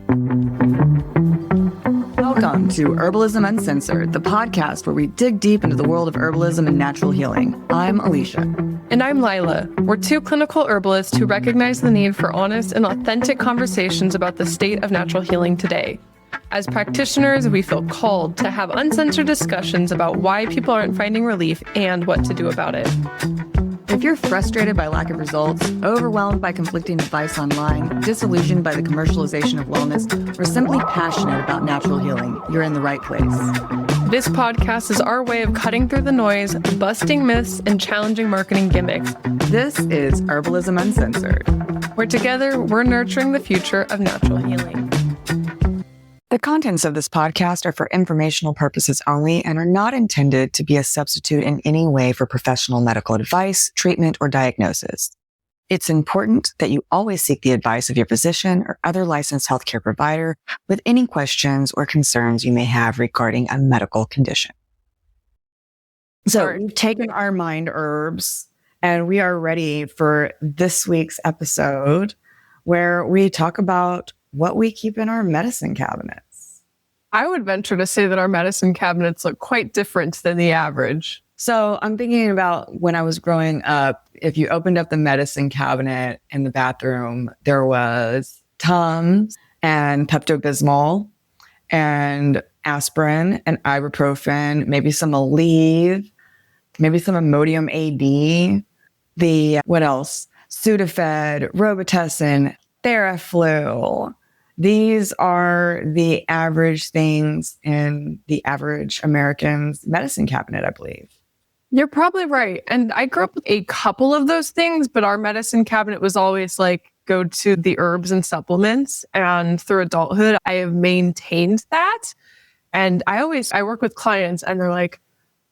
Welcome to Herbalism Uncensored, the podcast where we dig deep into the world of herbalism and natural healing. I'm Alicia. And I'm Lila. We're two clinical herbalists who recognize the need for honest and authentic conversations about the state of natural healing today. As practitioners, we feel called to have uncensored discussions about why people aren't finding relief and what to do about it. If you're frustrated by lack of results, overwhelmed by conflicting advice online, disillusioned by the commercialization of wellness, or simply passionate about natural healing, you're in the right place. This podcast is our way of cutting through the noise, busting myths, and challenging marketing gimmicks. This is Herbalism Uncensored, where together we're nurturing the future of natural healing. The contents of this podcast are for informational purposes only and are not intended to be a substitute in any way for professional medical advice, treatment, or diagnosis. It's important that you always seek the advice of your physician or other licensed healthcare provider with any questions or concerns you may have regarding a medical condition. So we've taken our mind herbs and we are ready for this week's episode where we talk about what we keep in our medicine cabinets. I would venture to say that our medicine cabinets look quite different than the average. So I'm thinking about when I was growing up, if you opened up the medicine cabinet in the bathroom, there was Tums and Pepto-Bismol and aspirin and ibuprofen, maybe some Aleve, maybe some Imodium AD, what else? Sudafed, Robitussin, Theraflu. These are the average things in the average American's medicine cabinet, I believe. You're probably right. And I grew up with a couple of those things, but our medicine cabinet was always like, go to the herbs and supplements. And through adulthood, I have maintained that. And I work with clients and they're like,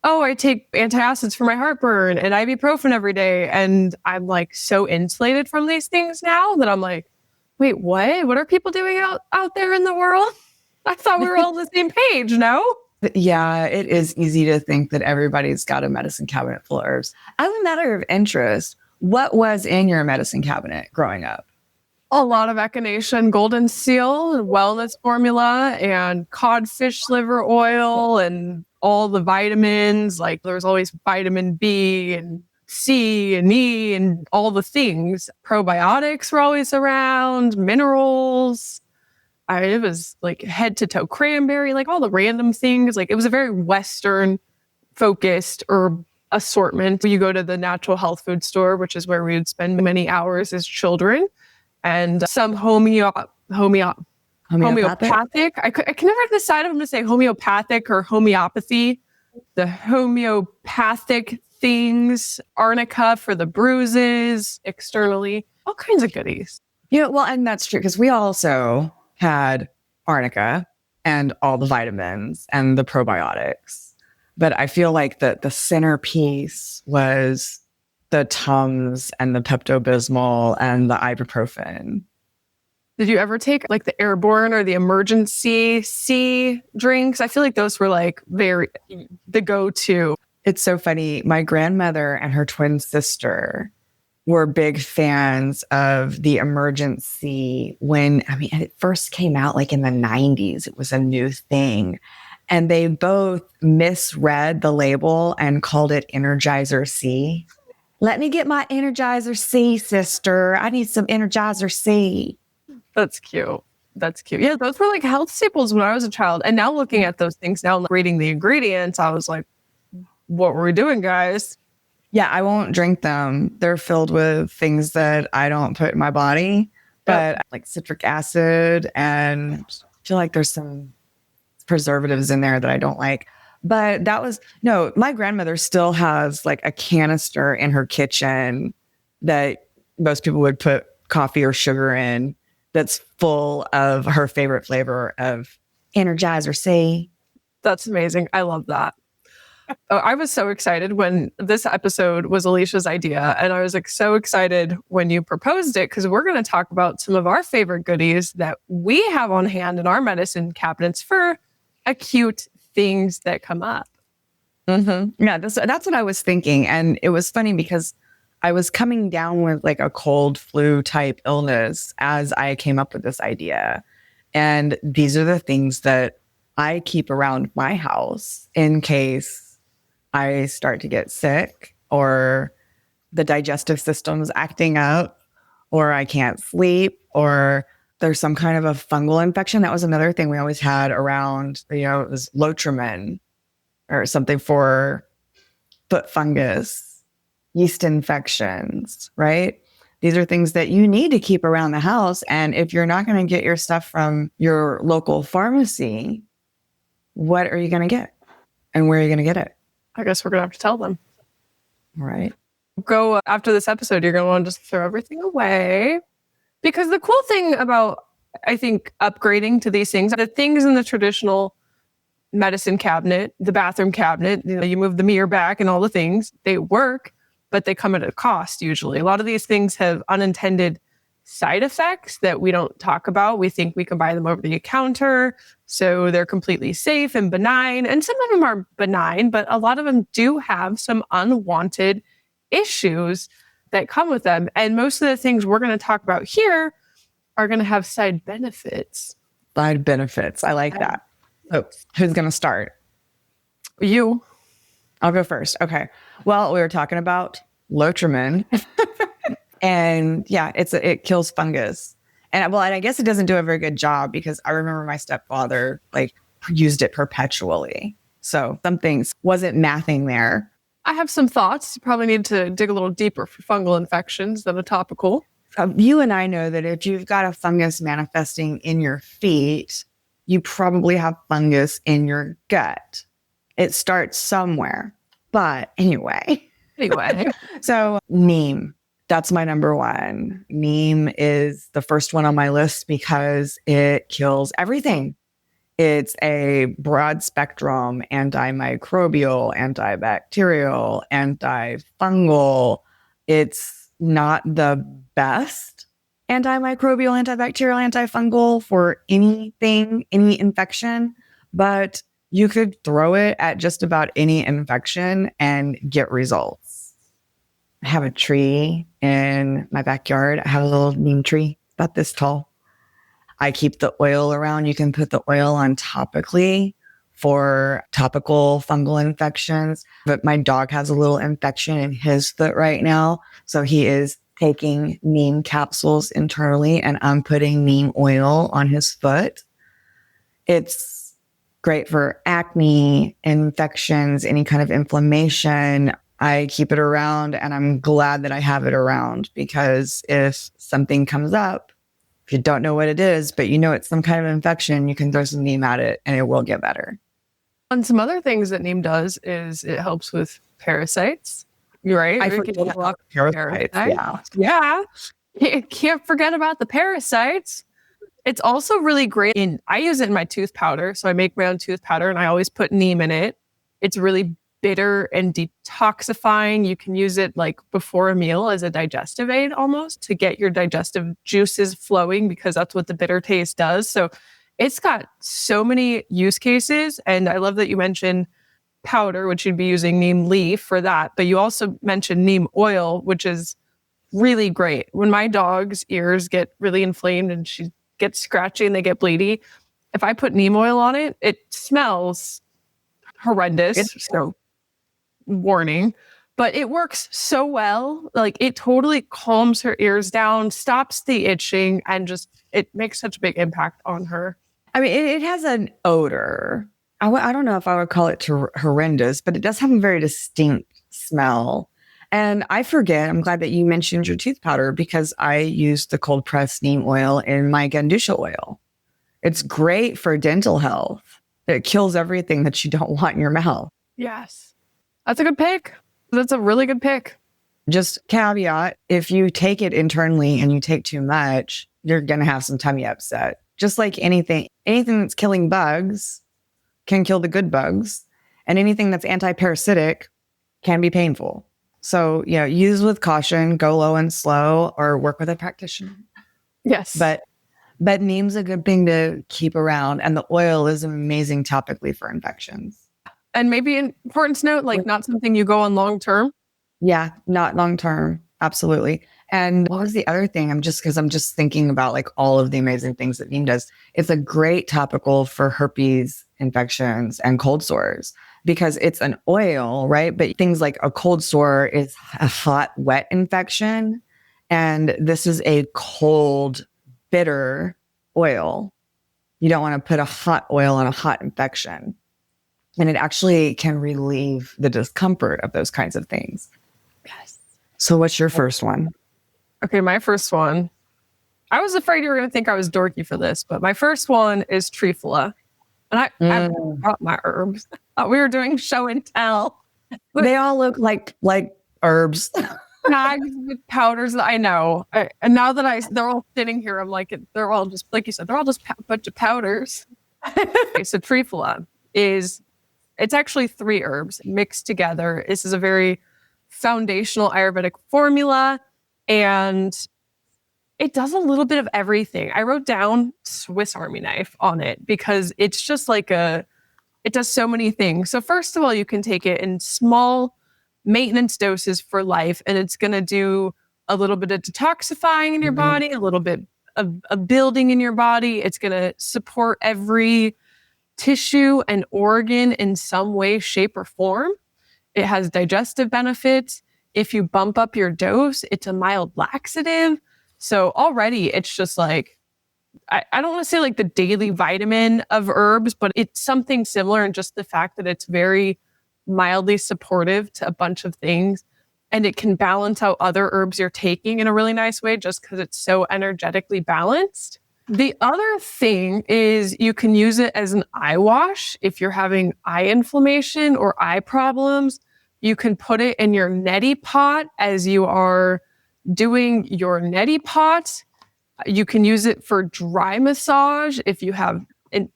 oh, I take antacids for my heartburn and ibuprofen every day. And I'm like so insulated from these things now that I'm like, wait, what? What are people doing out there in the world? I thought we were all on the same page, no? Yeah, it is easy to think that everybody's got a medicine cabinet full of herbs. As a matter of interest, what was in your medicine cabinet growing up? A lot of echinacea, golden seal, wellness formula, and codfish liver oil, and all the vitamins. Like there was always vitamin B and C and E and all the things. Probiotics were always around, minerals. It was like head to toe cranberry, like all the random things. Like it was a very Western focused herb assortment. You go to the natural health food store, which is where we would spend many hours as children, and some homeopathic. I can never decide if I'm going to say homeopathic or homeopathy. The homeopathic things, arnica for the bruises, externally, all kinds of goodies. Well, and that's true because we also had arnica and all the vitamins and the probiotics. But I feel like the centerpiece was the Tums and the Pepto-Bismol and the ibuprofen. Did you ever take like the airborne or the emergency C drinks? I feel like those were like the go-to. It's so funny. My grandmother and her twin sister were big fans of the emergency when, it first came out like in the 90s. It was a new thing. And they both misread the label and called it Energizer C. Let me get my Energizer C, sister. I need some Energizer C. That's cute. That's cute. Yeah, those were like health staples when I was a child. And now looking at those things now, reading the ingredients, I was like, what were we doing, guys? Yeah, I won't drink them. They're filled with things that I don't put in my body, but like citric acid, and I feel like there's some preservatives in there that I don't like. But my grandmother still has like a canister in her kitchen that most people would put coffee or sugar in that's full of her favorite flavor of Energizer C. That's amazing. I love that. Oh, I was so excited when this episode was Alicia's idea, and I was like so excited when you proposed it because we're going to talk about some of our favorite goodies that we have on hand in our medicine cabinets for acute things that come up. Mm-hmm. Yeah, that's what I was thinking, and it was funny because I was coming down with like a cold flu type illness as I came up with this idea. And these are the things that I keep around my house in case I start to get sick or the digestive system's acting up or I can't sleep or there's some kind of a fungal infection. That was another thing we always had around, it was Lotrimin or something for foot fungus, yeast infections, right? These are things that you need to keep around the house. And if you're not going to get your stuff from your local pharmacy, what are you going to get? And where are you going to get it? I guess we're going to have to tell them. Right. Go after this episode, you're going to want to just throw everything away. Because the cool thing about, I think, upgrading to these things, the things in the traditional medicine cabinet, the bathroom cabinet, you move the mirror back and all the things, they work, but they come at a cost usually. A lot of these things have unintended side effects that we don't talk about. We think we can buy them over the counter, so they're completely safe and benign. And some of them are benign, but a lot of them do have some unwanted issues that come with them. And most of the things we're going to talk about here are going to have side benefits. Side benefits. I like that. So who's going to start? You. I'll go first. Okay. Well, we were talking about Lotrimin. And yeah, it kills fungus. And I guess it doesn't do a very good job because I remember my stepfather used it perpetually. So some things wasn't mathing there. I have some thoughts. You probably need to dig a little deeper for fungal infections than a topical. You and I know that if you've got a fungus manifesting in your feet, you probably have fungus in your gut. It starts somewhere. But anyway. So Neem, that's my number one. Neem is the first one on my list because it kills everything. It's a broad spectrum antimicrobial, antibacterial, antifungal. It's not the best antimicrobial, antibacterial, antifungal for anything, any infection, but you could throw it at just about any infection and get results. I have a tree in my backyard. I have a little neem tree about this tall. I keep the oil around. You can put the oil on topically for topical fungal infections. But my dog has a little infection in his foot right now. So he is taking neem capsules internally and I'm putting neem oil on his foot. It's great for acne, infections, any kind of inflammation. I keep it around and I'm glad that I have it around because if something comes up, if you don't know what it is, but you know it's some kind of infection, you can throw some neem at it and it will get better. And some other things that neem does is it helps with parasites. You're right. I forget about parasites. Yeah. You can't forget about the parasites. It's also really great I use it in my tooth powder. So I make my own tooth powder and I always put neem in it. It's really bitter and detoxifying. You can use it before a meal as a digestive aid almost to get your digestive juices flowing because that's what the bitter taste does. So it's got so many use cases. And I love that you mentioned powder, which you'd be using neem leaf for that. But you also mentioned neem oil, which is really great. When my dog's ears get really inflamed and she gets scratchy and they get bleedy, if I put neem oil on it, it smells horrendous. So warning, but it works so well. It totally calms her ears down, stops the itching, and it makes such a big impact on her. I mean, it has an odor. I don't know if I would call it horrendous, but it does have a very distinct smell. And I forget, I'm glad that you mentioned your tooth powder because I use the cold pressed neem oil in my Gandusha oil. It's great for dental health. It kills everything that you don't want in your mouth. Yes. That's a good pick. That's a really good pick. Just caveat, if you take it internally and you take too much, you're going to have some tummy upset. Just like anything that's killing bugs can kill the good bugs. And anything that's anti-parasitic can be painful. So, use with caution, go low and slow, or work with a practitioner. Yes. But neem's a good thing to keep around. And the oil is amazing topically for infections. And maybe an important note, not something you go on long term. Yeah, not long term. Absolutely. And what was the other thing? I'm just thinking about like all of the amazing things that Neem does. It's a great topical for herpes infections and cold sores because it's an oil, right? But things like a cold sore is a hot, wet infection. And this is a cold, bitter oil. You don't want to put a hot oil on a hot infection. And it actually can relieve the discomfort of those kinds of things. Yes. So what's your first one? Okay, my first one. I was afraid you were going to think I was dorky for this, but my first one is Triphala. And I brought my herbs. We were doing show and tell. They all look like herbs. Bags with powders. I know. And now that they're all sitting here, I'm like, they're all just, like you said, they're all just a bunch of powders. Okay, so Triphala it's actually 3 herbs mixed together. This is a very foundational Ayurvedic formula. And it does a little bit of everything. I wrote down Swiss Army knife on it because it's just like it does so many things. So first of all, you can take it in small maintenance doses for life, and it's going to do a little bit of detoxifying in your body, a little bit of building in your body. It's going to support every tissue and organ in some way, shape, or form. It has digestive benefits. If you bump up your dose, it's a mild laxative. So already it's just like, I don't want to say like the daily vitamin of herbs, but it's something similar in just the fact that it's very mildly supportive to a bunch of things. And it can balance out other herbs you're taking in a really nice way just because it's so energetically balanced. The other thing is you can use it as an eye wash if you're having eye inflammation or eye problems. You can put it in your neti pot as you are doing your neti pot. You can use it for dry massage if you have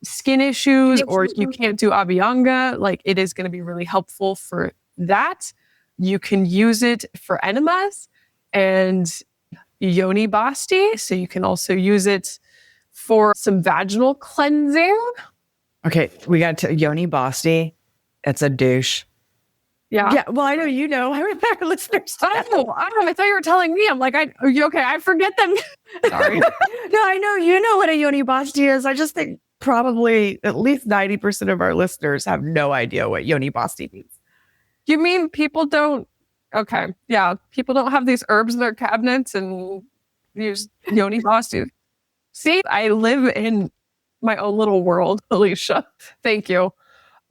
skin issues or you can't do abhyanga. Like it is going to be really helpful for that. You can use it for enemas and yoni basti. So you can also use it for some vaginal cleansing. Okay, we got to yoni basti. It's a douche. Yeah. Well, I know you know. I remember our listeners. I don't know. I thought you were telling me. I'm like, okay, I forget them. Sorry. No, I know you know what a yoni basti is. I just think probably at least 90% of our listeners have no idea what yoni basti means. You mean people don't? Okay, yeah, people don't have these herbs in their cabinets and use yoni basti. See, I live in my own little world, Alicia. Thank you.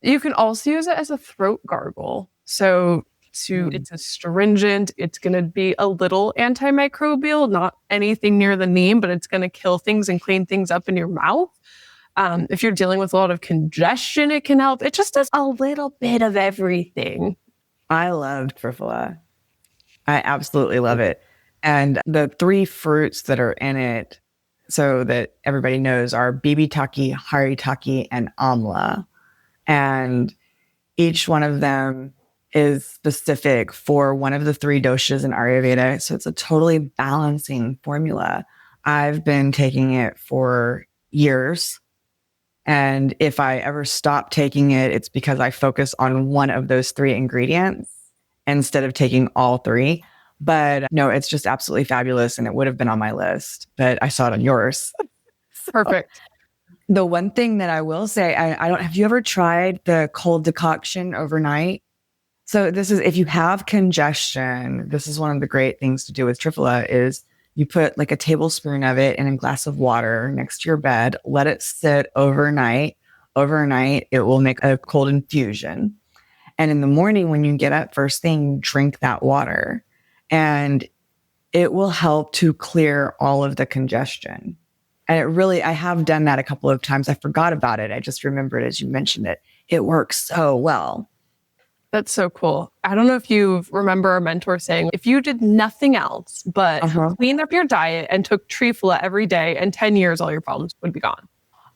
You can also use it as a throat gargle. So it's astringent. It's going to be a little antimicrobial, not anything near the neem, but it's going to kill things and clean things up in your mouth. If you're dealing with a lot of congestion, it can help. It just does a little bit of everything. I love Triphala. I absolutely love it. And the 3 fruits that are in it, so that everybody knows, are Bibitaki, Haritaki, and Amla. And each one of them is specific for one of the 3 doshas in Ayurveda. So it's a totally balancing formula. I've been taking it for years. And if I ever stop taking it, it's because I focus on one of those 3 ingredients instead of taking all 3. But no, it's just absolutely fabulous. And it would have been on my list, but I saw it on yours. Perfect. The one thing that I will say, I don't, have you ever tried the cold decoction overnight? So this is, if you have congestion, this is one of the great things to do with Triphala is you put like a tablespoon of it in a glass of water next to your bed, let it sit overnight. Overnight, it will make a cold infusion. And in the morning, when you get up first thing, drink that water and it will help to clear all of the congestion. And it really, I have done that a couple of times. I forgot about it. I just remembered as you mentioned it. It works so well. That's so cool. I don't know if you remember our mentor saying, if you did nothing else but cleaned up your diet and took Triphala every day, in 10 years, all your problems would be gone.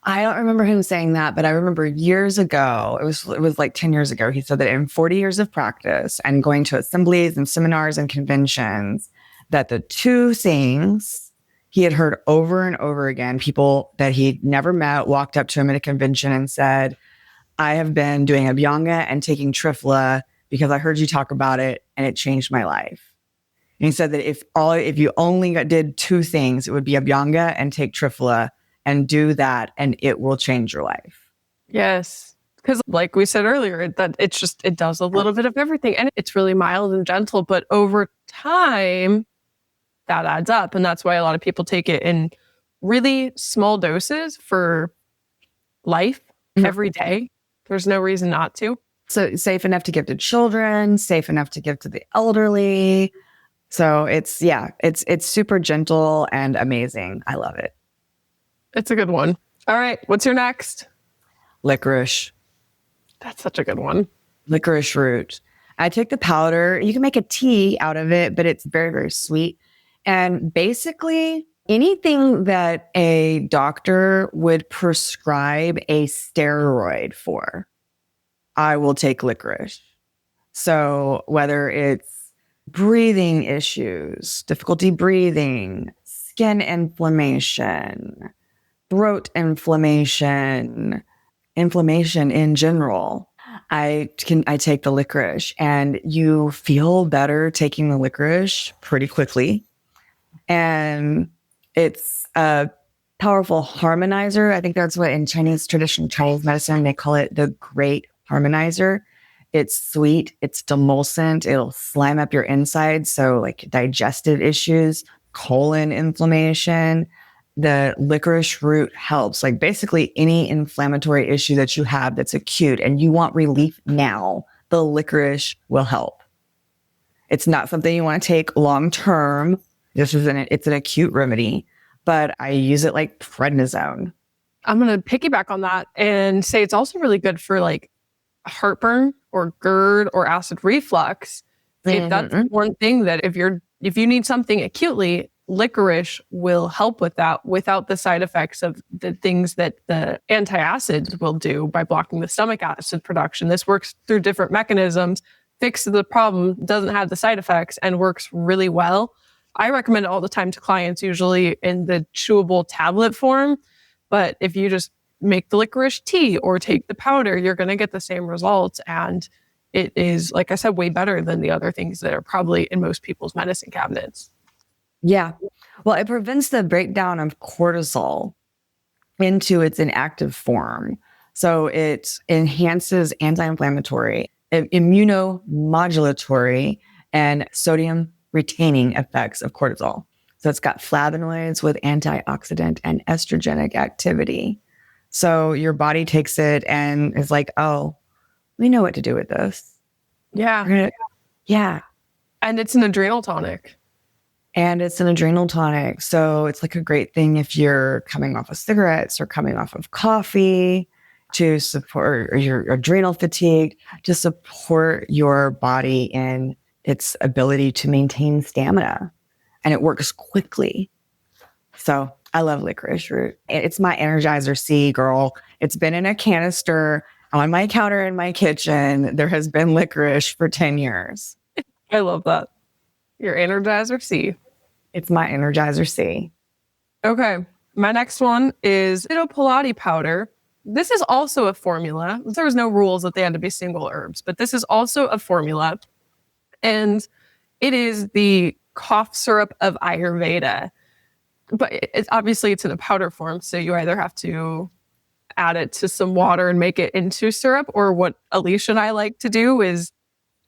I don't remember him saying that, but I remember years ago, it was like 10 years ago, he said that in 40 years of practice and going to assemblies and seminars and conventions, that the 2 things he had heard over and over again, people that he'd never met walked up to him at a convention and said, I have been doing Abhyanga and taking Triphala because I heard you talk about it and it changed my life. And he said that if you only did two things, it would be Abhyanga and take Triphala and do that, and it will change your life. Yes. Because like we said earlier, it does a little bit of everything, and it's really mild and gentle, but over time that adds up. And that's why a lot of people take it in really small doses for life every day. There's no reason not to. So safe enough to give to children, safe enough to give to the elderly. So it's super gentle and amazing. I love it. It's a good one. All right. What's your next? Licorice. That's such a good one. Licorice root. I take the powder. You can make a tea out of it, but it's very, very sweet. And basically anything that a doctor would prescribe a steroid for, I will take licorice. So whether it's breathing issues, difficulty breathing, skin inflammation, throat inflammation in general, I take the licorice, and you feel better taking the licorice pretty quickly. And it's a powerful harmonizer. I think that's what in traditional Chinese medicine, they call it the great harmonizer. It's sweet, it's demulcent, it'll slime up your insides. So like digestive issues, colon inflammation, the licorice root helps. Like basically any inflammatory issue that you have that's acute and you want relief now, the licorice will help. It's not something you want to take long term. It's an acute remedy, but I use it like prednisone. I'm going to piggyback on that and say it's also really good for like heartburn or GERD or acid reflux. If that's one thing that if you need something acutely, licorice will help with that without the side effects of the things that the antacids will do by blocking the stomach acid production. This works through different mechanisms, fixes the problem, doesn't have the side effects, and works really well. I recommend it all the time to clients, usually in the chewable tablet form. But if you just make the licorice tea or take the powder, you're going to get the same results. And it is, like I said, way better than the other things that are probably in most people's medicine cabinets. Yeah. Well, it prevents the breakdown of cortisol into its inactive form. So it enhances anti-inflammatory, immunomodulatory, and sodium retaining effects of cortisol. So it's got flavonoids with antioxidant and estrogenic activity. So your body takes it and is like, oh, we know what to do with this. Yeah. Yeah. And it's an adrenal tonic. So it's like a great thing if you're coming off of cigarettes or coming off of coffee to support, or your adrenal fatigue, to support your body in its ability to maintain stamina. And it works quickly. So I love licorice root. It's my Energizer C, girl. It's been in a canister on my counter in my kitchen. There has been licorice for 10 years. I love that. Your Energizer C. It's my Energizer C. Okay. My next one is Sitopoladi powder. This is also a formula. There was no rules that they had to be single herbs, but this is also a formula. And it is the cough syrup of Ayurveda. But it's in a powder form. So you either have to add it to some water and make it into syrup, or what Alicia and I like to do is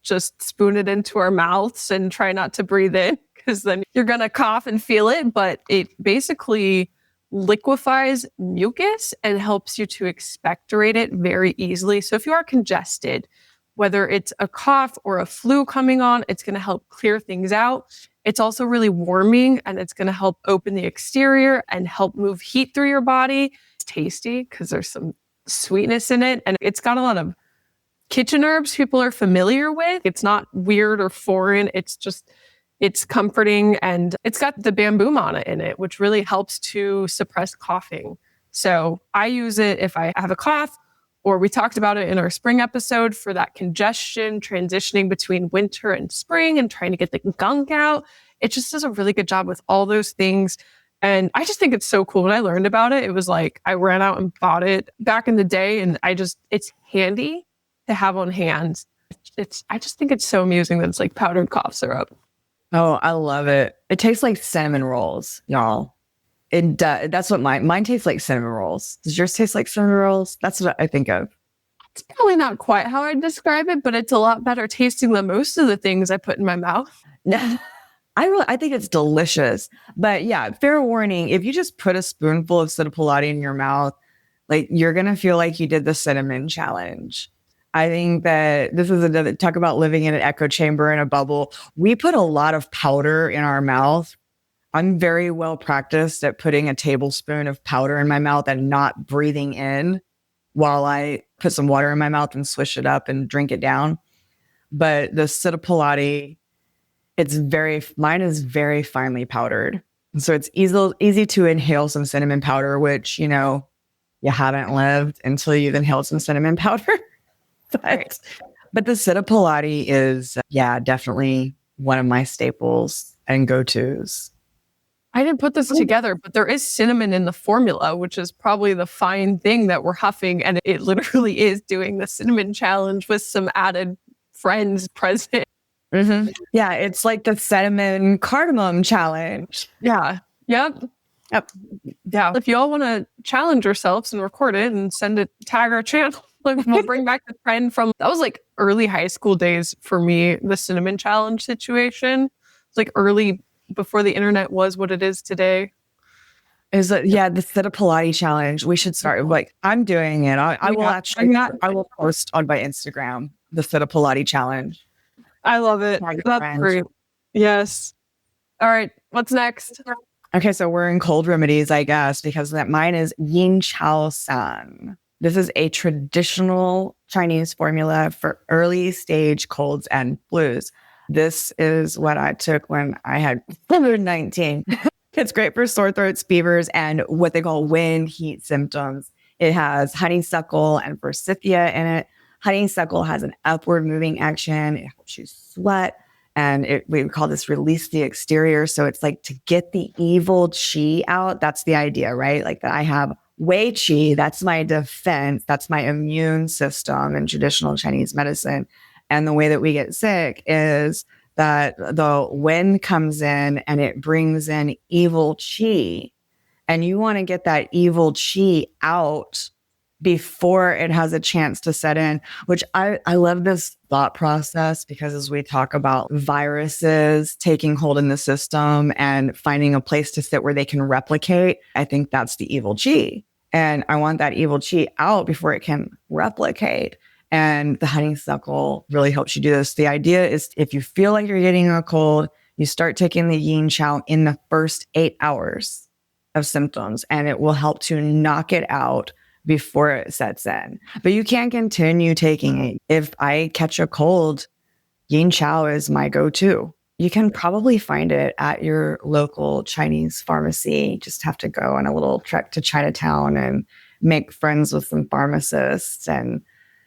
just spoon it into our mouths and try not to breathe in, because then you're going to cough and feel it. But it basically liquefies mucus and helps you to expectorate it very easily. So if you are congested, whether it's a cough or a flu coming on, it's going to help clear things out. It's also really warming, and it's going to help open the exterior and help move heat through your body. It's tasty because there's some sweetness in it, and it's got a lot of kitchen herbs people are familiar with. It's not weird or foreign. It's comforting, and it's got the bamboo mana in it, which really helps to suppress coughing. So I use it if I have a cough, or we talked about it in our spring episode for that congestion, transitioning between winter and spring and trying to get the gunk out. It just does a really good job with all those things. And I just think it's so cool. When I learned about it, it was like I ran out and bought it back in the day, and it's handy to have on hand. I just think it's so amusing that it's like powdered cough syrup. Oh, I love it. It tastes like cinnamon rolls, y'all. It does. That's what mine tastes like cinnamon rolls. Does yours taste like cinnamon rolls? That's what I think of. It's probably not quite how I'd describe it, but it's a lot better tasting than most of the things I put in my mouth. I think it's delicious. But yeah, fair warning, if you just put a spoonful of Sitopoladi in your mouth, like you're going to feel like you did the cinnamon challenge. I think that this is another talk about living in an echo chamber in a bubble. We put a lot of powder in our mouth. I'm very well practiced at putting a tablespoon of powder in my mouth and not breathing in while I put some water in my mouth and swish it up and drink it down. But the Sitopoladi, mine is very finely powdered. So it's easy to inhale some cinnamon powder, which, you haven't lived until you've inhaled some cinnamon powder. but the Sitopoladi is, definitely one of my staples and go-tos. I didn't put this together, but there is cinnamon in the formula, which is probably the fine thing that we're huffing. And it literally is doing the cinnamon challenge with some added friends present. Mm-hmm. Yeah, it's like the cinnamon cardamom challenge. Yeah. Yep. Yeah. If you all want to challenge yourselves and record it and tag our channel, we'll bring back the trend from that was like early high school days for me, the cinnamon challenge situation. It's like early before the internet was what it is today. The Sitopoladi challenge. We should start. Like I'm doing it. I will post on my Instagram the Sitopoladi challenge. I love it. That's great. Yes. All right. What's next? Okay, so we're in cold remedies, I guess, because mine is Yin Chao San. This is a traditional Chinese formula for early stage colds and flus. This is what I took when I had COVID-19. It's great for sore throats, fevers, and what they call wind heat symptoms. It has honeysuckle and forsythia in it. Honeysuckle has an upward moving action. It helps you sweat. And we call this release the exterior. So it's like to get the evil qi out. That's the idea, right? Like that I have wei qi. That's my defense. That's my immune system in traditional Chinese medicine. And the way that we get sick is that the wind comes in and it brings in evil qi. And you want to get that evil qi out before it has a chance to set in, which I love this thought process because as we talk about viruses taking hold in the system and finding a place to sit where they can replicate, I think that's the evil qi. And I want that evil qi out before it can replicate. And the honeysuckle really helps you do this. The idea is if you feel like you're getting a cold, you start taking the yin chao in the first 8 hours of symptoms, and it will help to knock it out before it sets in. But you can't continue taking it. If I catch a cold, yin chao is my go-to. You can probably find it at your local Chinese pharmacy. Just have to go on a little trek to Chinatown and make friends with some pharmacists. And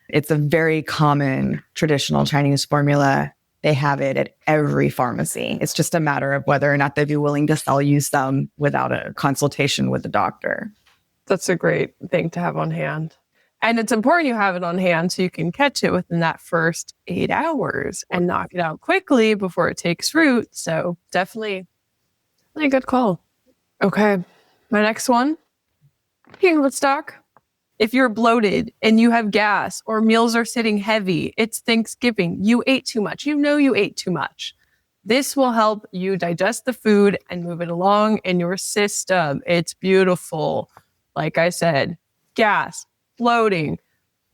it's a very common traditional Chinese formula. They have it at every pharmacy. It's just a matter of whether or not they'd be willing to sell you some without a consultation with the doctor. That's a great thing to have on hand. And it's important you have it on hand so you can catch it within that first 8 hours and knock it out quickly before it takes root. So definitely a good call. Okay. My next one. Hingvastak. If you're bloated and you have gas or meals are sitting heavy, it's Thanksgiving. You ate too much. You ate too much. This will help you digest the food and move it along in your system. It's beautiful. Like I said, gas, bloating,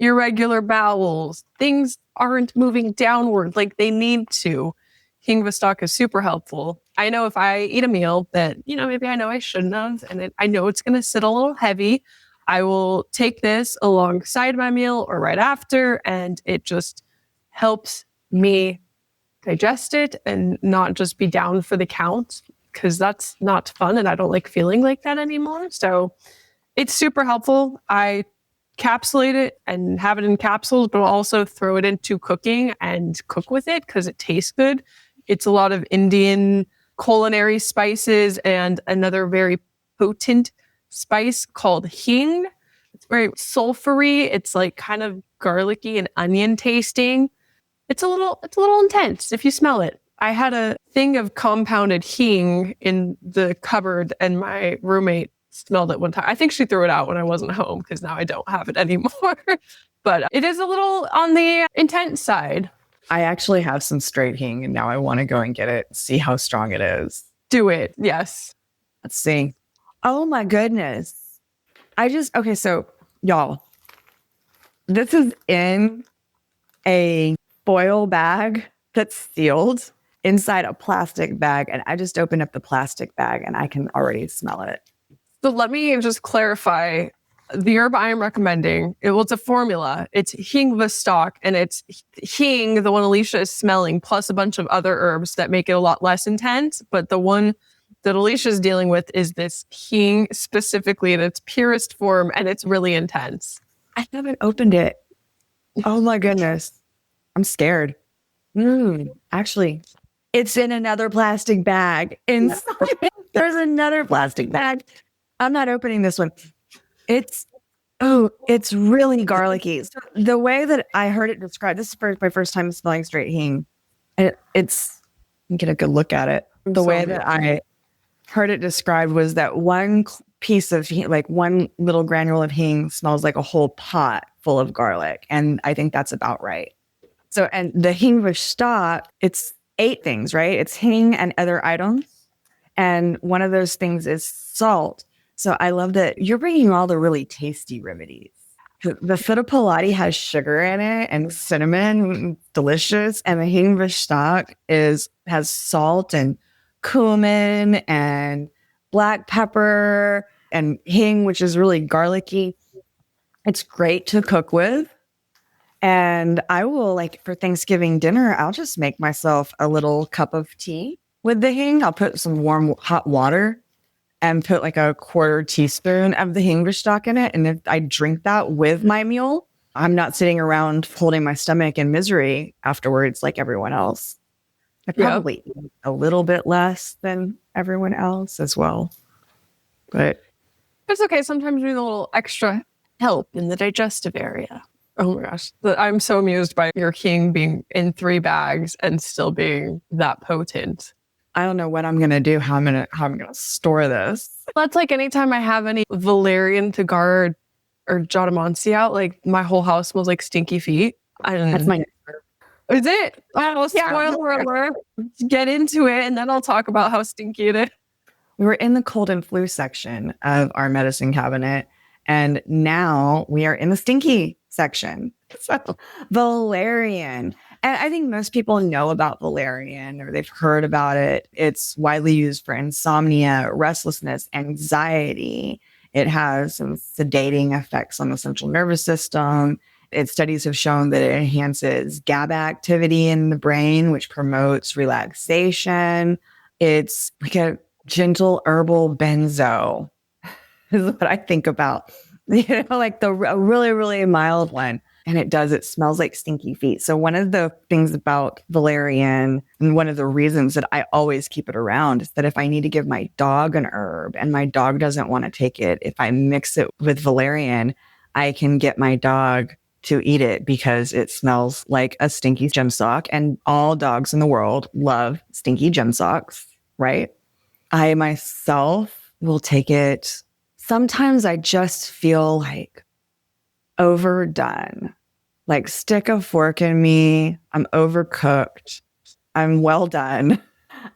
irregular bowels, things aren't moving downward like they need to. Hingvastak is super helpful. I know if I eat a meal that, maybe I know I shouldn't have, and I know it's going to sit a little heavy, I will take this alongside my meal or right after, and it just helps me digest it and not just be down for the count, because that's not fun and I don't like feeling like that anymore. So it's super helpful. I capsulate it and have it in capsules, but also throw it into cooking and cook with it because it tastes good. It's a lot of Indian culinary spices and another very potent spice called hing. It's very sulfury. It's like kind of garlicky and onion tasting. It's a little intense if you smell it. I had a thing of compounded hing in the cupboard and my roommate smelled it one time. I think she threw it out when I wasn't home because now I don't have it anymore. But it is a little on the intense side. I actually have some straight hing and now I want to go and get it, see how strong it is. Do it. Yes. Let's see. Oh my goodness. Okay, so y'all, this is in a foil bag that's sealed inside a plastic bag. And I just opened up the plastic bag and I can already smell it. So let me just clarify. The herb I'm recommending, it's a formula. It's Hingvastak, and it's hing, the one Alicia is smelling, plus a bunch of other herbs that make it a lot less intense. But the one that Alicia is dealing with is this hing specifically in its purest form, and it's really intense. I haven't opened it. Oh my goodness. I'm scared. Actually, it's in another plastic bag. Inside, there's another plastic bag. I'm not opening this one. It's really garlicky. So the way that I heard it described, this is my first time smelling straight hing. It's, get a good look at it. The way that I heard it described was that one piece of hing, like one little granule of hing, smells like a whole pot full of garlic. And I think that's about right. So, and the Hingvastak, it's 8 things, right? It's hing and other items. And one of those things is salt. So I love that you're bringing all the really tasty remedies. The Sitopoladi has sugar in it and cinnamon, delicious. And the Hingvastak has salt and cumin and black pepper and hing, which is really garlicky. It's great to cook with. And I will, like, for Thanksgiving dinner, I'll just make myself a little cup of tea with the hing. I'll put some warm hot water and put like a 1/4 teaspoon of the Hingvastak in it. And if I drink that with my meal, I'm not sitting around holding my stomach in misery afterwards like everyone else. I probably eat a little bit less than everyone else as well. But it's okay. Sometimes we need a little extra help in the digestive area. Oh my gosh. I'm so amused by your hing being in 3 bags and still being that potent. I don't know what I'm going to do, how I'm going to store this. That's like anytime I have any Valerian to guard or Jatamansi out, like my whole house smells like stinky feet. That's my Is it? Oh, spoiler alert. Get into it and then I'll talk about how stinky it is. We were in the cold and flu section of our medicine cabinet, and now we are in the stinky section. So Valerian. And I think most people know about Valerian or they've heard about it. It's widely used for insomnia, restlessness, anxiety. It has some sedating effects on the central nervous system. Studies have shown that it enhances GABA activity in the brain, which promotes relaxation. It's like a gentle herbal benzo is what I think about. Like a really, really mild one. And it smells like stinky feet. So one of the things about Valerian, and one of the reasons that I always keep it around, is that if I need to give my dog an herb and my dog doesn't want to take it, if I mix it with Valerian, I can get my dog to eat it because it smells like a stinky gem sock. And all dogs in the world love stinky gem socks, right? I myself will take it. Sometimes I just feel like overdone. Like, stick a fork in me. I'm overcooked. I'm well done.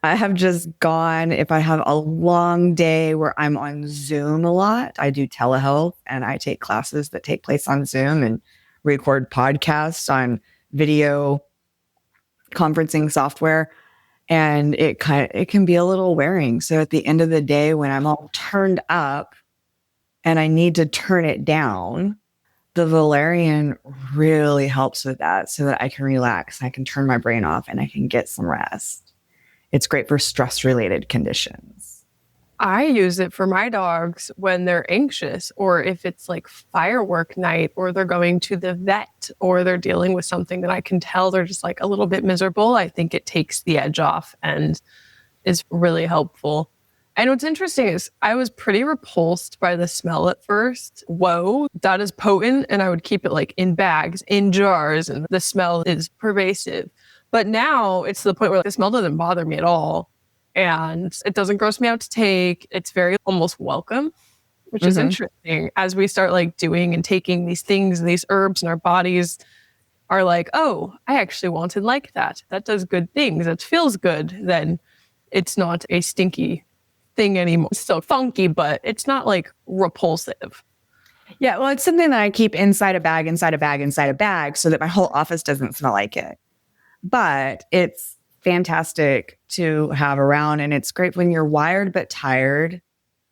I have just gone, if I have a long day where I'm on Zoom a lot, I do telehealth and I take classes that take place on Zoom and record podcasts on video conferencing software. And it can be a little wearing. So at the end of the day, when I'm all turned up and I need to turn it down, the Valerian really helps with that so that I can relax. I can turn my brain off and I can get some rest. It's great for stress-related conditions. I use it for my dogs when they're anxious, or if it's like firework night, or they're going to the vet, or they're dealing with something that I can tell they're just like a little bit miserable. I think it takes the edge off and is really helpful. And what's interesting is I was pretty repulsed by the smell at first. Whoa, that is potent. And I would keep it like in bags, in jars, and the smell is pervasive. But now it's to the point where the smell doesn't bother me at all. And it doesn't gross me out to take. It's very almost welcome, which is interesting. As we start like doing and taking these things, these herbs in our bodies are like, oh, I actually wanted like that. That does good things. That feels good. Then it's not a stinky thing anymore. It's still funky, but it's not like repulsive. Yeah, well, it's something that I keep inside a bag, inside a bag, inside a bag so that my whole office doesn't smell like it. But it's fantastic to have around, and it's great when you're wired but tired.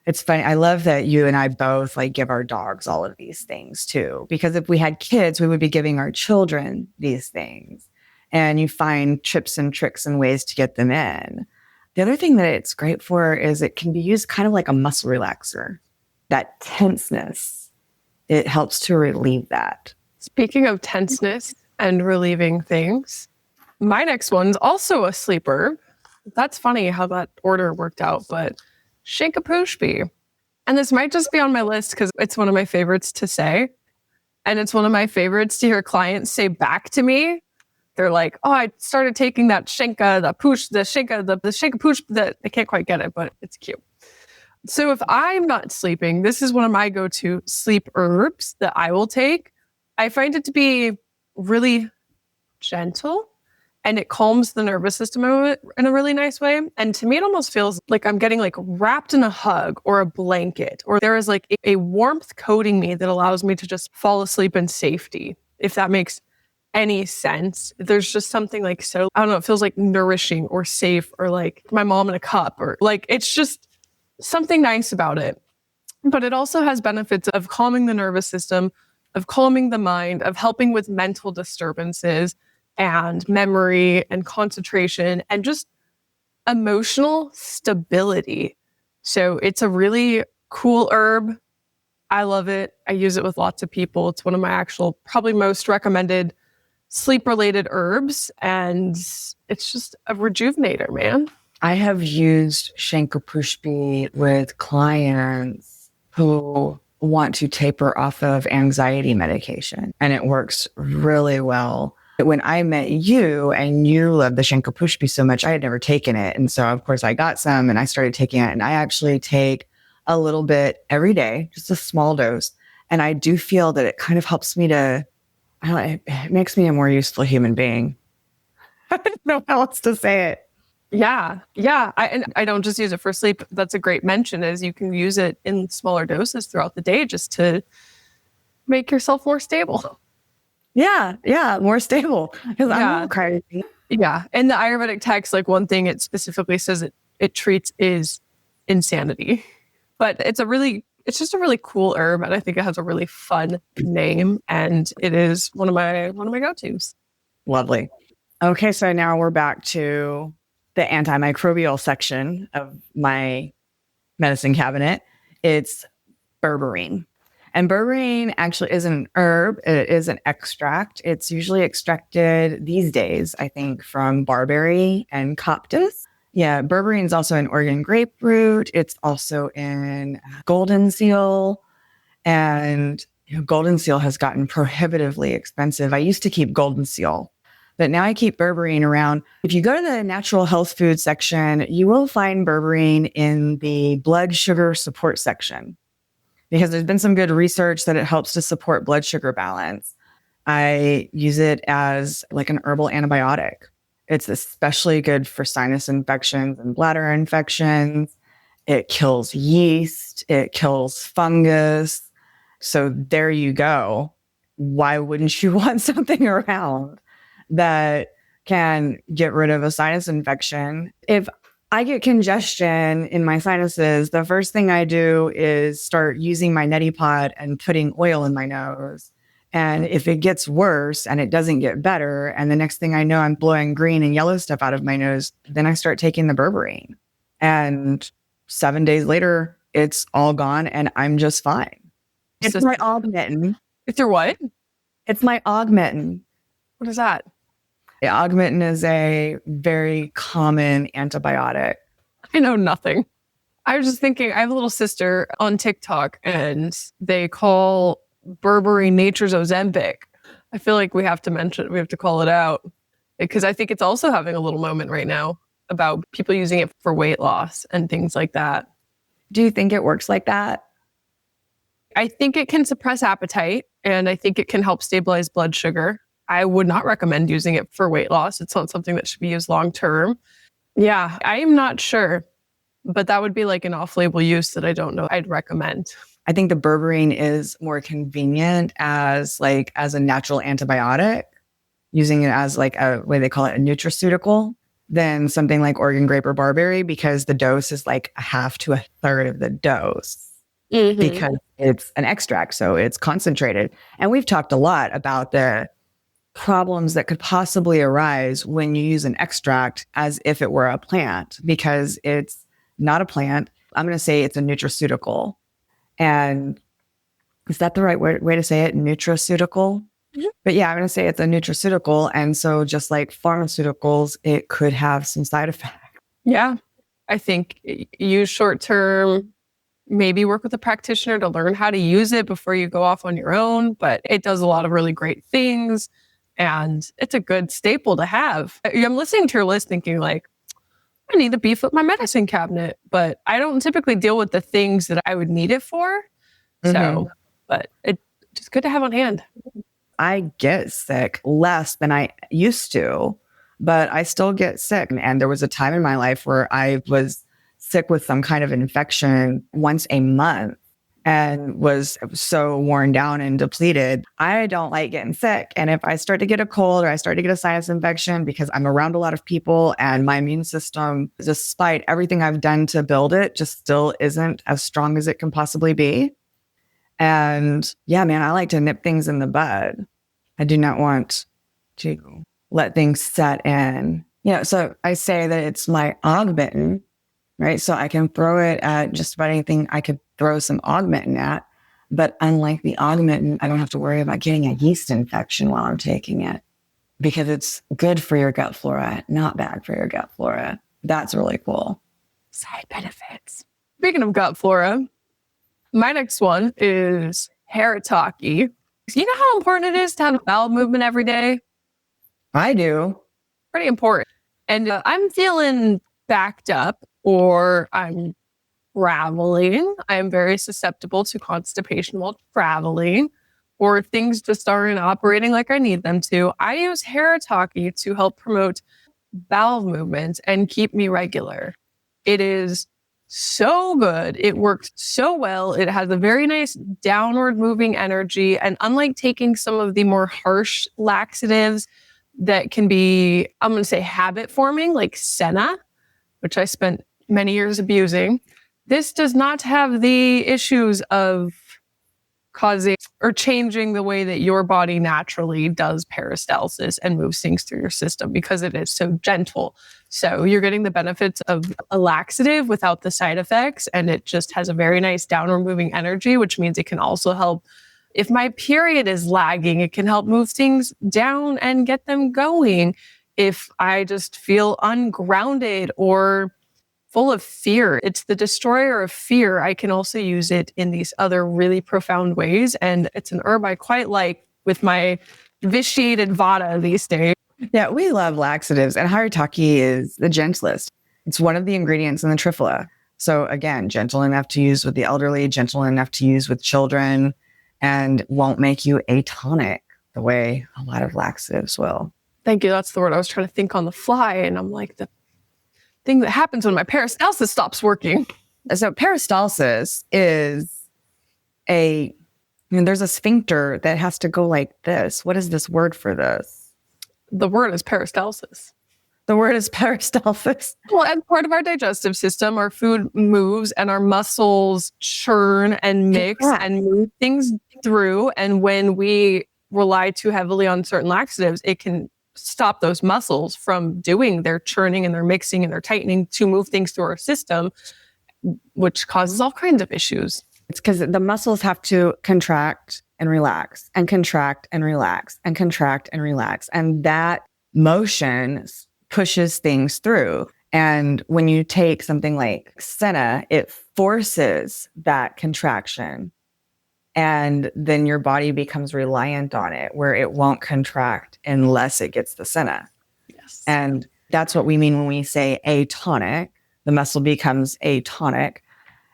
It's funny. I love that you and I both like give our dogs all of these things too, because if we had kids, we would be giving our children these things, and you find tips and tricks and ways to get them in. The other thing that it's great for is it can be used kind of like a muscle relaxer. That tenseness, it helps to relieve that. Speaking of tenseness and relieving things, my next one's also a sleeper. That's funny how that order worked out, but Shankapushpi. And this might just be on my list because it's one of my favorites to say. And it's one of my favorites to hear clients say back to me. They're like, oh, I started taking that Shankapushpi, that I can't quite get it, but it's cute. So if I'm not sleeping, this is one of my go-to sleep herbs that I will take. I find it to be really gentle, and it calms the nervous system in a really nice way. And to me, it almost feels like I'm getting like wrapped in a hug or a blanket, or there is like a warmth coating me that allows me to just fall asleep in safety. If that makes any sense, there's just something like, so, I don't know, it feels like nourishing or safe, or like my mom in a cup, or like, it's just something nice about it. But it also has benefits of calming the nervous system, of calming the mind, of helping with mental disturbances and memory and concentration and just emotional stability. So it's a really cool herb. I love it. I use it with lots of people. It's one of my actual, probably most recommended sleep-related herbs. And it's just a rejuvenator, man. I have used Shankapushpi with clients who want to taper off of anxiety medication, and it works really well. When I met you and you loved the Shankapushpi so much, I had never taken it. And so, of course, I got some and I started taking it. And I actually take a little bit every day, just a small dose. And I do feel that it kind of helps me to, I don't know, it makes me a more useful human being. I don't know how else to say it. Yeah. I don't just use it for sleep. That's a great mention, is you can use it in smaller doses throughout the day just to make yourself more stable. Yeah, more stable. Because I'm not crazy. Yeah. In the Ayurvedic text, like one thing it specifically says it treats is insanity. But it's just a really cool herb, and I think it has a really fun name, and it is one of my go-tos. Lovely. Okay, so now we're back to the antimicrobial section of my medicine cabinet. It's berberine. And berberine actually isn't an herb. It is an extract. It's usually extracted these days, I think, from barberry and coptis. Yeah, berberine is also in Oregon grapefruit. It's also in golden seal. And golden seal has gotten prohibitively expensive. I used to keep golden seal, but now I keep berberine around. If you go to the natural health food section, you will find berberine in the blood sugar support section, because there's been some good research that it helps to support blood sugar balance. I use it as like an herbal antibiotic. It's especially good for sinus infections and bladder infections. It kills yeast. It kills fungus. So there you go. Why wouldn't you want something around that can get rid of a sinus infection? If I get congestion in my sinuses, the first thing I do is start using my neti pot and putting oil in my nose. And if it gets worse and it doesn't get better, and the next thing I know, I'm blowing green and yellow stuff out of my nose, then I start taking the berberine. And 7 days later, it's all gone and I'm just fine. It's my augmentin. It's your what? It's my augmentin. What is that? The augmentin is a very common antibiotic. I know nothing. I was just thinking, I have a little sister on TikTok and they call berberine nature's Ozempic. I feel like we have to call it out. because I think it's also having a little moment right now about people using it for weight loss and things like that. Do you think it works like that? I think it can suppress appetite, and I think it can help stabilize blood sugar. I would not recommend using it for weight loss. It's not something that should be used long term. Yeah, I am not sure, but that would be like an off-label use that I don't know I'd recommend. I think the berberine is more convenient as a natural antibiotic, using it as like a way they call it a nutraceutical, than something like Oregon grape or barberry, because the dose is like a half to a third of the dose. Because it's an extract, so it's concentrated. And we've talked a lot about the problems that could possibly arise when you use an extract as if it were a plant, because it's not a plant. I'm going to say it's a nutraceutical. And is that the right way to say it? Nutraceutical? Mm-hmm. But yeah, I'm going to say it's a nutraceutical. And so just like pharmaceuticals, it could have some side effects. Yeah. I think use short-term, maybe work with a practitioner to learn how to use it before you go off on your own. But it does a lot of really great things. And it's a good staple to have. I'm listening to your list thinking like, I need to beef up my medicine cabinet, but I don't typically deal with the things that I would need it for. So, but it's just good to have on hand. I get sick less than I used to, but I still get sick. And there was a time in my life where I was sick with some kind of infection once a month and was so worn down and depleted. I don't like getting sick. And if I start to get a cold or I start to get a sinus infection, because I'm around a lot of people and my immune system, despite everything I've done to build it, just still isn't as strong as it can possibly be. And yeah, man, I like to nip things in the bud. I do not want to let things set in. So I say that it's my augmentin, right? So I can throw it at just about anything I could throw some augmentin at. But unlike the augmentin, I don't have to worry about getting a yeast infection while I'm taking it, because it's good for your gut flora, not bad for your gut flora. That's really cool. Side benefits. Speaking of gut flora, my next one is Haritaki. You know how important it is to have bowel movement every day? I do. Pretty important. And I'm feeling backed up, or I'm traveling. I'm very susceptible to constipation while traveling, or things just aren't operating like I need them to. I use Haritaki to help promote bowel movement and keep me regular. It is so good. It works so well. It has a very nice downward moving energy. And unlike taking some of the more harsh laxatives that can be, I'm going to say, habit forming, like Senna, which I spent many years abusing, this does not have the issues of causing or changing the way that your body naturally does peristalsis and moves things through your system, because it is so gentle. So you're getting the benefits of a laxative without the side effects, and it just has a very nice downward moving energy, which means it can also help. If my period is lagging, it can help move things down and get them going. If I just feel ungrounded or full of fear, it's the destroyer of fear. I can also use it in these other really profound ways. And it's an herb I quite like with my vitiated vata these days. Yeah, we love laxatives, and Haritaki is the gentlest. It's one of the ingredients in the Triphala. So again, gentle enough to use with the elderly, gentle enough to use with children, and won't make you atonic the way a lot of laxatives will. Thank you. That's the word I was trying to think on the fly. And I'm like, the thing that happens when my peristalsis stops working. So peristalsis is there's a sphincter that has to go like this. What is this word for this? The word is peristalsis. The word is peristalsis. Well, as part of our digestive system, our food moves and our muscles churn and mix and move things through. And when we rely too heavily on certain laxatives, it can stop those muscles from doing their churning and their mixing and their tightening to move things through our system, which causes all kinds of issues. It's because the muscles have to contract and relax and contract and relax and contract and relax. And that motion pushes things through. And when you take something like Senna, it forces that contraction. And then your body becomes reliant on it, where it won't contract unless it gets the Senna. Yes. And that's what we mean when we say atonic. The muscle becomes atonic.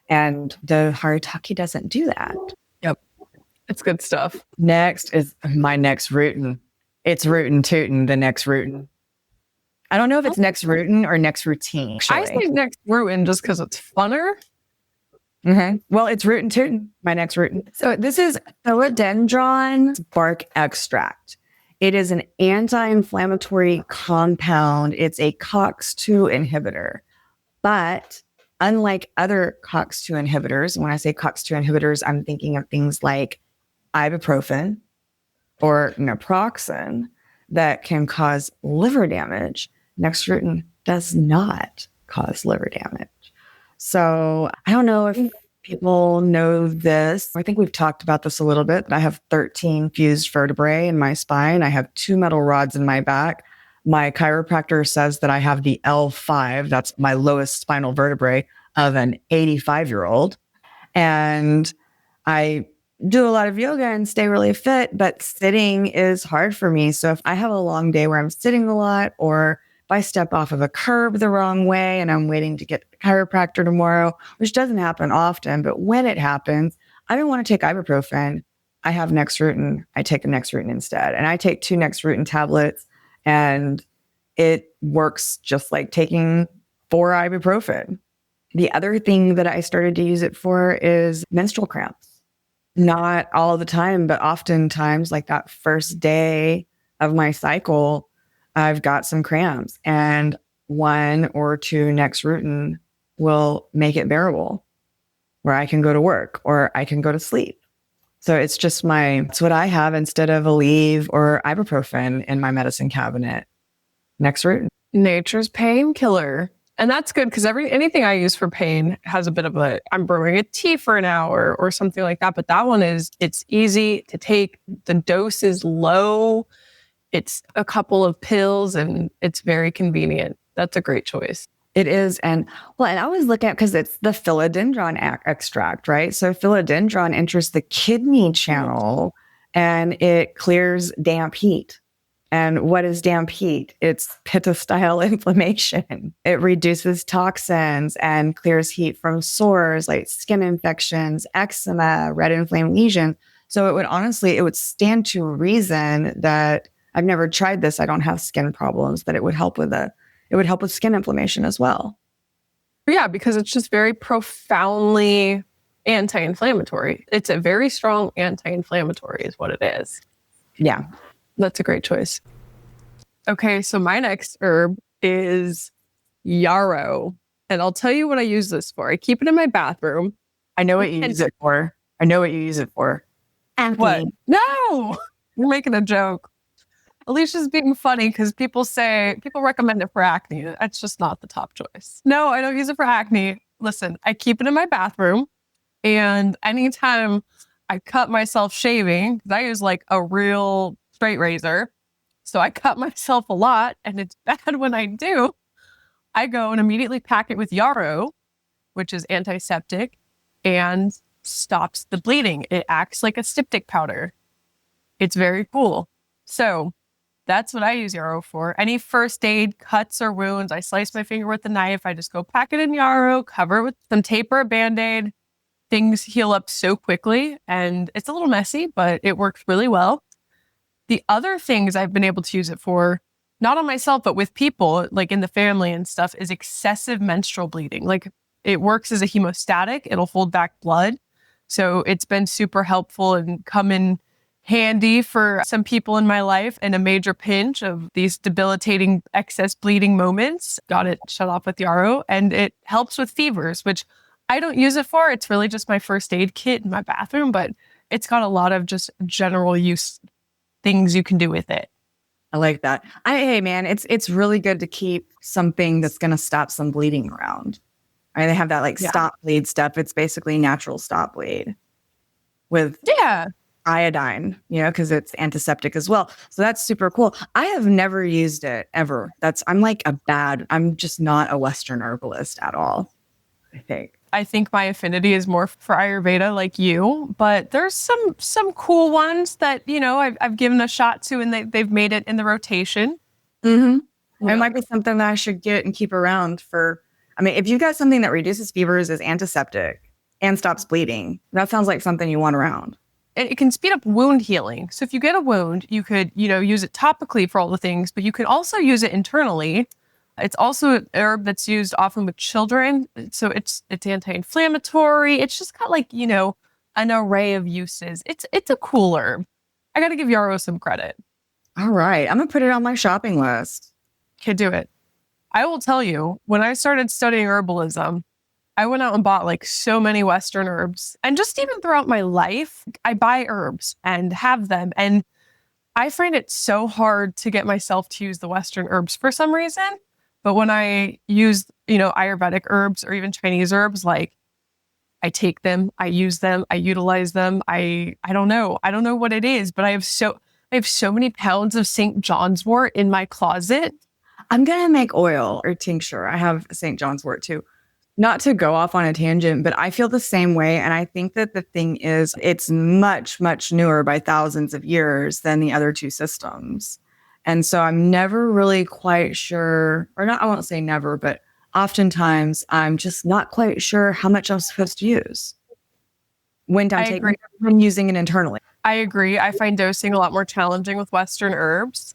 And the Haritaki doesn't do that. Yep. It's good stuff. Next is my Nexrutine. It's rootin' tootin', the Nexrutine. I don't know if it's Nexrutine or Nexrutine. I say Nexrutine just because it's funner. Mm-hmm. Well, it's rootin' tootin', my Nexrutine. So this is philodendron bark extract. It is an anti-inflammatory compound. It's a COX-2 inhibitor. But unlike other COX-2 inhibitors, when I say COX-2 inhibitors, I'm thinking of things like ibuprofen or naproxen that can cause liver damage. Nexrutine does not cause liver damage. So I don't know if people know this. I think we've talked about this a little bit. I have 13 fused vertebrae in my spine. I have 2 metal rods in my back. My chiropractor says that I have the L5, that's my lowest spinal vertebrae, of an 85-year-old. And I do a lot of yoga and stay really fit, but sitting is hard for me. So if I have a long day where I'm sitting a lot, or if I step off of a curb the wrong way and I'm waiting to get the chiropractor tomorrow, which doesn't happen often, but when it happens, I don't want to take ibuprofen. I have Nexrutine. I take a Nexrutine instead. And I take 2 Nexrutine tablets, and it works just like taking 4 ibuprofen. The other thing that I started to use it for is menstrual cramps. Not all the time, but oftentimes, like that first day of my cycle, I've got some cramps, and 1 or 2 Nexrutine will make it bearable, where I can go to work or I can go to sleep. So it's what I have instead of Aleve or ibuprofen in my medicine cabinet. Nexrutine. Nature's painkiller. And that's good because anything I use for pain has a bit of I'm brewing a tea for an hour or something like that. But that one it's easy to take. The dose is low. It's a couple of pills and it's very convenient. That's a great choice. It is. And I always look at, because it's the philodendron extract, right? So philodendron enters the kidney channel and it clears damp heat. And what is damp heat? It's pitta-style inflammation. It reduces toxins and clears heat from sores like skin infections, eczema, red inflamed lesions. So it would stand to reason that I've never tried this. I don't have skin problems, that it would help with skin inflammation as well. Yeah, because it's just very profoundly anti-inflammatory. It's a very strong anti-inflammatory is what it is. Yeah. That's a great choice. Okay, so my next herb is yarrow. And I'll tell you what I use this for. I keep it in my bathroom. I know what you use it for. Acne. What? No! You're making a joke. Alicia's being funny because people recommend it for acne. That's just not the top choice. No, I don't use it for acne. Listen, I keep it in my bathroom. And anytime I cut myself shaving, because I use like a real straight razor. So I cut myself a lot, and it's bad when I do. I go and immediately pack it with yarrow, which is antiseptic and stops the bleeding. It acts like a styptic powder. It's very cool. So that's what I use yarrow for. Any first aid, cuts or wounds, I slice my finger with a knife. I just go pack it in yarrow, cover it with some tape or a Band-Aid. Things heal up so quickly, and it's a little messy, but it works really well. The other things I've been able to use it for, not on myself, but with people, like in the family and stuff, is excessive menstrual bleeding. Like it works as a hemostatic. It'll hold back blood. So it's been super helpful and come in handy for some people in my life in a major pinch of these debilitating excess bleeding moments. Got it shut off with yarrow, and it helps with fevers, which I don't use it for. It's really just my first aid kit in my bathroom, but it's got a lot of just general use things you can do with it. I like that. Hey man, it's really good to keep something that's going to stop some bleeding around. Right? They have that stop bleed stuff. It's basically natural stop bleed with iodine, because it's antiseptic as well. So that's super cool. I have never used it ever. I'm just not a Western herbalist at all, I think my affinity is more for Ayurveda like you, but there's some cool ones that, I've given a shot to and they've made it in the rotation. Mm-hmm. It might be something that I should get and keep around for. I mean, if you've got something that reduces fevers, is antiseptic, and stops bleeding, that sounds like something you want around. It can speed up wound healing. So if you get a wound, you could, use it topically for all the things, but you could also use it internally. It's also an herb that's used often with children. So it's anti-inflammatory. It's just got an array of uses. It's a cool herb. I got to give Yarrow some credit. All right. I'm going to put it on my shopping list. Could do it. I will tell you, when I started studying herbalism, I went out and bought so many Western herbs. And just even throughout my life, I buy herbs and have them. And I find it so hard to get myself to use the Western herbs for some reason. But when I use, Ayurvedic herbs or even Chinese herbs, I take them, I use them, I utilize them. I don't know. I don't know what it is, but I have so many pounds of St. John's wort in my closet. I'm going to make oil or tincture. I have St. John's wort too. Not to go off on a tangent, but I feel the same way. And I think that the thing is, it's much, much newer by thousands of years than the other two systems. And so I'm never really quite sure, or not, I won't say never, but oftentimes I'm just not quite sure how much I'm supposed to use when I'm using it internally. I agree. I find dosing a lot more challenging with Western herbs.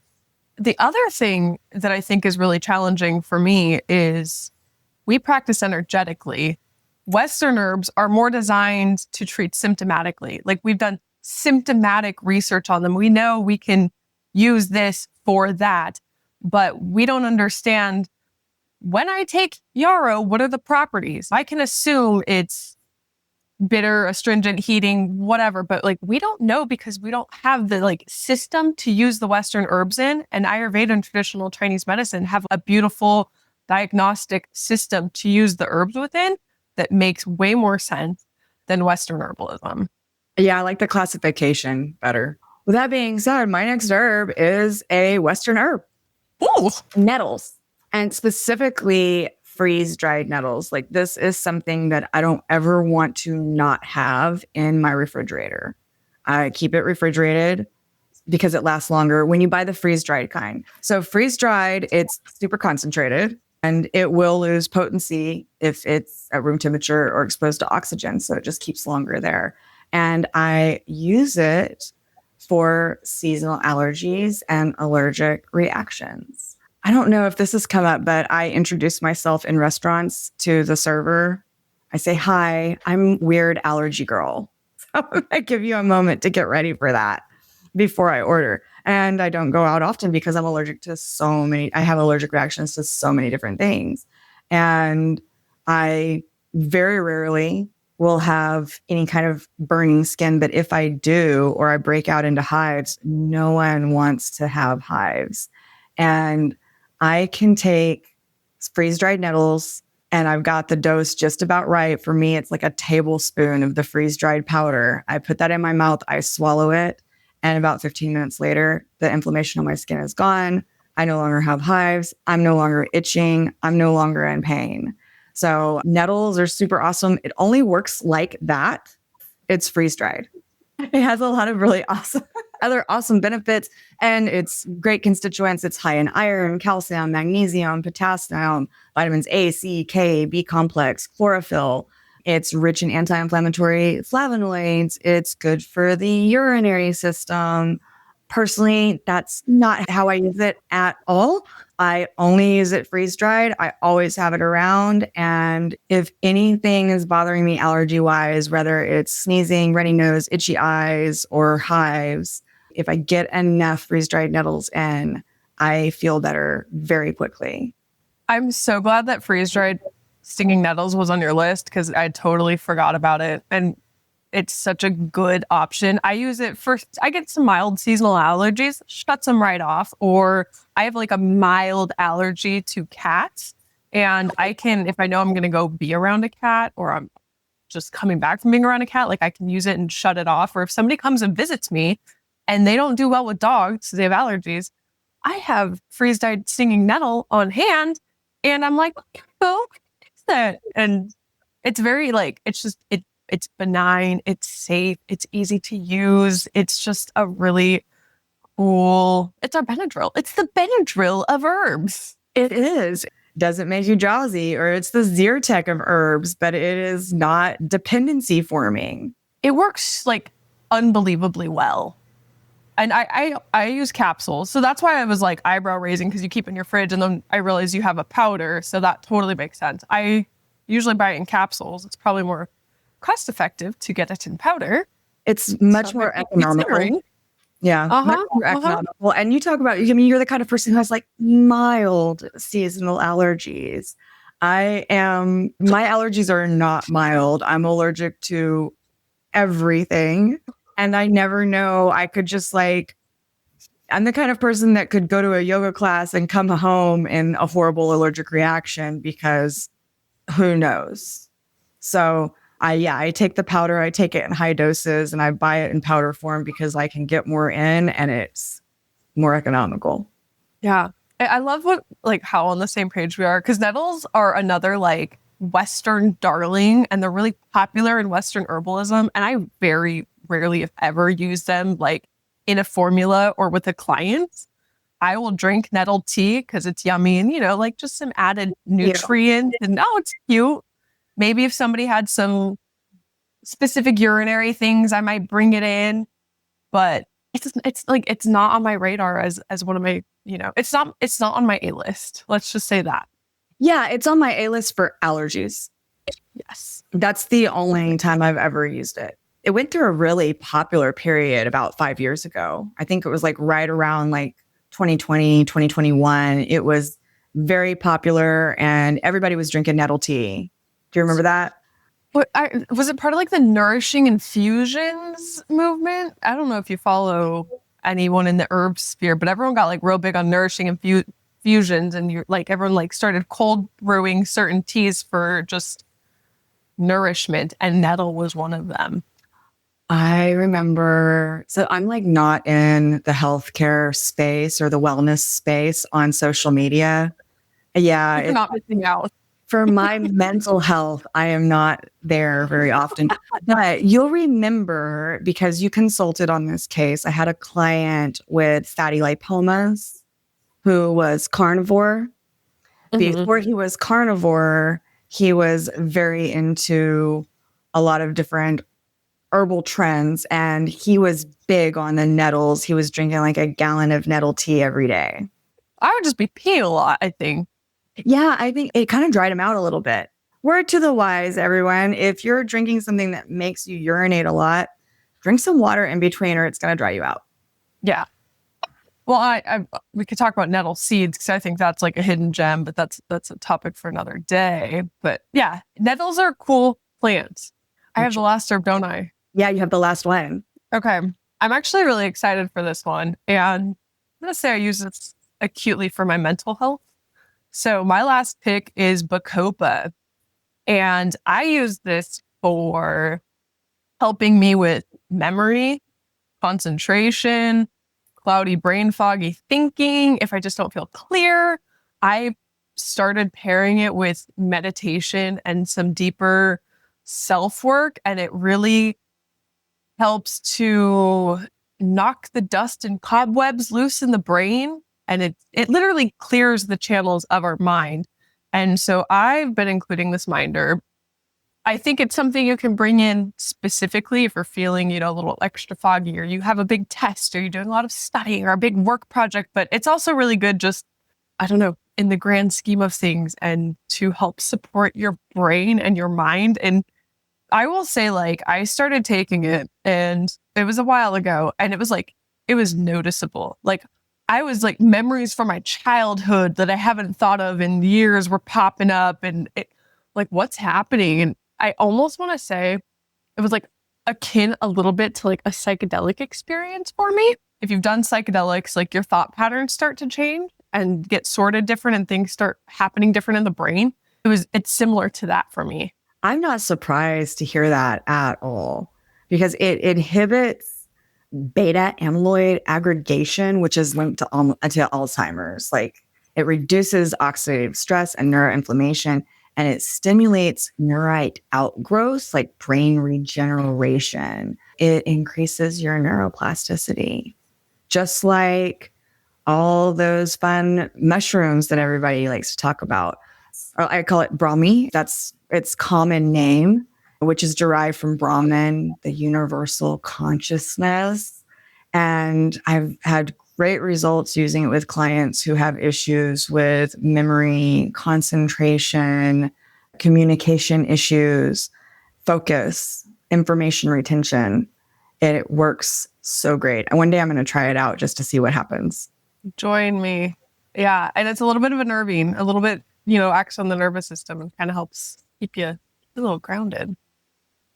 The other thing that I think is really challenging for me is we practice energetically. Western herbs are more designed to treat symptomatically. We've done symptomatic research on them. We know we can use this for that, but we don't understand when I take Yarrow, what are the properties? I can assume it's bitter, astringent, heating, whatever, but we don't know because we don't have the system to use the Western herbs in. And Ayurveda and traditional Chinese medicine have a beautiful diagnostic system to use the herbs within that makes way more sense than Western herbalism. Yeah, I like the classification better. With that being said, my next herb is a Western herb. Ooh. Nettles. And specifically freeze-dried nettles. This is something that I don't ever want to not have in my refrigerator. I keep it refrigerated because it lasts longer when you buy the freeze-dried kind. So freeze-dried, it's super concentrated and it will lose potency if it's at room temperature or exposed to oxygen. So it just keeps longer there. And I use it for seasonal allergies and allergic reactions. I don't know if this has come up, but I introduce myself in restaurants to the server. I say, hi, I'm weird allergy girl. So I give you a moment to get ready for that before I order. And I don't go out often because I'm allergic to I have allergic reactions to so many different things. And I very rarely will have any kind of burning skin. But if I do, or I break out into hives, no one wants to have hives. And I can take freeze-dried nettles, and I've got the dose just about right. For me, it's a tablespoon of the freeze-dried powder. I put that in my mouth, I swallow it, and about 15 minutes later, the inflammation on my skin is gone. I no longer have hives. I'm no longer itching. I'm no longer in pain. So nettles are super awesome. It only works like that. It's freeze-dried. It has a lot of really other awesome benefits, and it's great constituents. It's high in iron, calcium, magnesium, potassium, vitamins A, C, K, B complex, chlorophyll. It's rich in anti-inflammatory flavonoids. It's good for the urinary system. Personally, that's not how I use it at all. I only use it freeze-dried. I always have it around. And if anything is bothering me allergy-wise, whether it's sneezing, runny nose, itchy eyes, or hives, if I get enough freeze-dried nettles in, I feel better very quickly. I'm so glad that freeze-dried stinging nettles was on your list because I totally forgot about it. And it's such a good option. I use it I get some mild seasonal allergies, shuts them right off. Or I have a mild allergy to cats. And I can, if I know I'm going to go be around a cat, or I'm just coming back from being around a cat, I can use it and shut it off. Or if somebody comes and visits me and they don't do well with dogs, they have allergies, I have freeze-dried stinging nettle on hand. And I'm like, what is that? And it's very it's benign, it's safe, it's easy to use. It's just a really cool, it's our Benadryl. It's the Benadryl of herbs. It is. Doesn't make you drowsy, or it's the Zyrtec of herbs, but it is not dependency forming. It works like unbelievably well. And I use capsules. So that's why I was like eyebrow raising, because you keep it in your fridge, and then I realized you have a powder. So that totally makes sense. I usually buy it in capsules. It's probably more cost effective to get it in powder. It's much more economical. Yeah, much more economical. And you talk about, I mean, you're the kind of person who has like mild seasonal allergies. My allergies are not mild. I'm allergic to everything. And I never know. I could just I'm the kind of person that could go to a yoga class and come home in a horrible allergic reaction, because who knows? So I take the powder, I take it in high doses, and I buy it in powder form because I can get more in and it's more economical. Yeah. I love how on the same page we are, because nettles are another like Western darling, and they're really popular in Western herbalism. And I very rarely, if ever, use them like in a formula or with a client. I will drink nettle tea because it's yummy and, like just some added nutrients. And it's cute. Maybe if somebody had some specific urinary things, I might bring it in. But it's not on my radar as one of my, it's not on my A list. Let's just say that. Yeah, it's on my A list for allergies. Yes. That's the only time I've ever used it. It went through a really popular period about 5 years ago. I think it was like right around like 2020, 2021. It was very popular and everybody was drinking nettle tea. Do you remember that? Was it part of like the nourishing infusions movement? I don't know if you follow anyone in the herb sphere, but everyone got like real big on nourishing infusions, and you're like everyone like started cold brewing certain teas for just nourishment, and nettle was one of them. I remember. So I'm like not in the healthcare space or the wellness space on social media. Yeah. You're not missing out. For my mental health, I am not there very often. But you'll remember, because you consulted on this case, I had a client with fatty lipomas who was carnivore. Mm-hmm. Before he was carnivore, he was very into a lot of different herbal trends, and he was big on the nettles. He was drinking like a gallon of nettle tea every day. I would just be peeing a lot, I think. Yeah, I think it kind of dried him out a little bit. Word to the wise, everyone. If you're drinking something that makes you urinate a lot, drink some water in between or it's going to dry you out. Yeah. Well, we could talk about nettle seeds because I think that's like a hidden gem, but that's a topic for another day. But yeah, nettles are cool plants. I have the last herb, don't I? Yeah, you have the last one. Okay. I'm actually really excited for this one. And I'm going to say I use this acutely for my mental health. So my last pick is Bacopa. And I use this for helping me with memory, concentration, cloudy brain, foggy thinking. If I just don't feel clear, I started pairing it with meditation and some deeper self-work. And it really helps to knock the dust and cobwebs loose in the brain. And it literally clears the channels of our mind. And so I've been including this mind herb. I think it's something you can bring in specifically if you're feeling, a little extra foggy, or you have a big test, or you're doing a lot of studying or a big work project. But it's also really good just, I don't know, in the grand scheme of things, and to help support your brain and your mind. And I will say, I started taking it, and it was a while ago, and it was noticeable. I was memories from my childhood that I haven't thought of in years were popping up, and what's happening? And I almost want to say it was akin a little bit to a psychedelic experience for me. If you've done psychedelics, your thought patterns start to change and get sorted different, and things start happening different in the brain. It's similar to that for me. I'm not surprised to hear that at all, because it inhibits beta amyloid aggregation, which is linked to Alzheimer's. It reduces oxidative stress and neuroinflammation, and it stimulates neurite outgrowth, like brain regeneration. It increases your neuroplasticity. Just like all those fun mushrooms that everybody likes to talk about. Or I call it Brahmi. That's its common name, which is derived from Brahman, the universal consciousness. And I've had great results using it with clients who have issues with memory, concentration, communication issues, focus, information retention. It works so great. And one day I'm going to try it out just to see what happens. Join me. Yeah. And it's a little bit of a nervine, a little bit, acts on the nervous system and kind of helps keep you a little grounded.